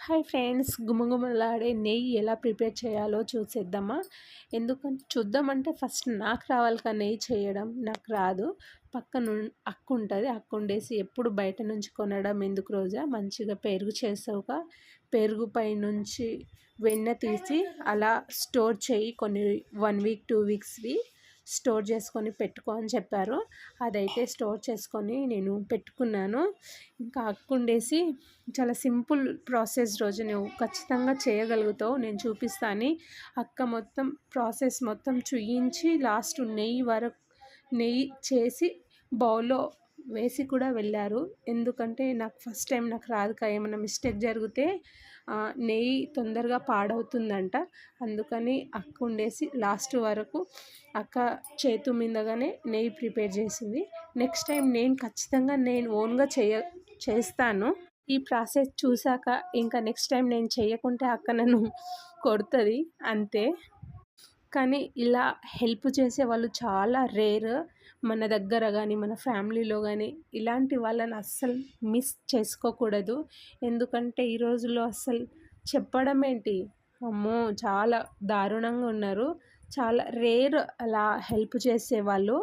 Hi friends, గుమగుమలాడే నెయ్యి ఎలా ప్రిపేర్ చేయాలో చూసేద్దామా? ఎందుకంటే చూద్దామంటే ఫస్ట్ నాకు రావాలి కానీ నెయ్యి చేయడం నాకు రాదు. పక్కన అక్క ఉంటుంది, అక్క ఉండేసి ఎప్పుడు బయట నుంచి కొనడం ఎందుకు రోజా, మంచిగా పెరుగు చేసావుగా, పెరుగు పై నుంచి వెన్న తీసి అలా స్టోర్ చేయి, కొన్ని 1 వీక్ 2 వీక్స్వి స్టోర్ చేసుకొని పెట్టుకో అని చెప్పారు. అదైతే స్టోర్ చేసుకొని నేను పెట్టుకున్నాను. ఇంకా అక్కుండేసి చాలా సింపుల్ ప్రాసెస్ రోజు నువ్వు ఖచ్చితంగా చేయగలుగుతావు, నేను చూపిస్తాను. అక్క మొత్తం ప్రాసెస్ మొత్తం చూయించి లాస్ట్ నెయ్యి వరకు నెయ్యి చేసి బౌల్లో వేసి కూడా వెళ్ళారు. ఎందుకంటే నాకు ఫస్ట్ టైం, నాకు రాదుక, ఏమైనా మిస్టేక్ జరిగితే నెయ్యి తొందరగా పాడవుతుందంట. అందుకని అక్క ఉండేసి లాస్ట్ వరకు అక్క చేతు మీదగానే నెయ్యి ప్రిపేర్ చేసింది. నెక్స్ట్ టైం నేను ఖచ్చితంగా ఓన్గా చేస్తాను. ఈ ప్రాసెస్ చూశాక ఇంకా నెక్స్ట్ టైం నేను చేయకుంటే అక్క నన్ను కొడుతుంది అంతే. కానీ ఇలా హెల్ప్ చేసే వాళ్ళు చాలా రేర్ మన దగ్గర కానీ మన ఫ్యామిలీలో కానీ. ఇలాంటి వాళ్ళని అస్సలు మిస్ చేసుకోకూడదు. ఎందుకంటే ఈ రోజుల్లో అస్సలు చెప్పడం ఏంటి, అమ్మో చాలా దారుణంగా ఉన్నారు. చాలా రేర్ అలా హెల్ప్ చేసేవాళ్ళు.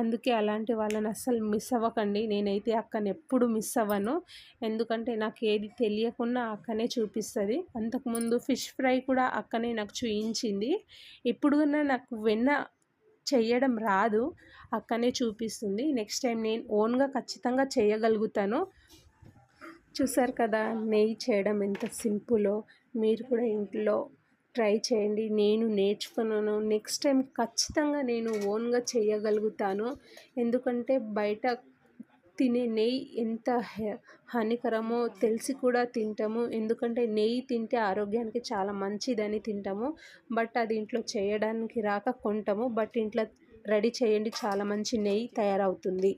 అందుకే అలాంటి వాళ్ళని అస్సలు మిస్ అవ్వకండి. నేనైతే అక్కని ఎప్పుడు మిస్ అవ్వను. ఎందుకంటే నాకు ఏది తెలియకుండా అక్కనే చూపిస్తుంది. అంతకుముందు ఫిష్ ఫ్రై కూడా అక్కనే నాకు చూయించింది. ఇప్పుడు నాకు వెన్న చేయడం రాదు, అక్కనే చూపిస్తుంది. నెక్స్ట్ టైం నేను ఓన్గా ఖచ్చితంగా చేయగలుగుతాను. చూసారు కదా నెయ్యి చేయడం ఎంత సింపులో. మీరు కూడా ఇంట్లో ట్రై చేయండి. నేను నేర్చుకున్నాను. నెక్స్ట్ టైం ఖచ్చితంగా నేను ఓన్గా చేయగలుగుతాను. ఎందుకంటే బయట తినే నెయ్యి ఎంత హానికరమో తెలిసి కూడా తింటాము. ఎందుకంటే నెయ్యి తింటే ఆరోగ్యానికి చాలా మంచిదని తింటాము. బట్ అది ఇంట్లో చేయడానికి రాక కొంటాము. బట్ ఇంట్లో రెడీ చేయండి, చాలా మంచి నెయ్యి తయారవుతుంది.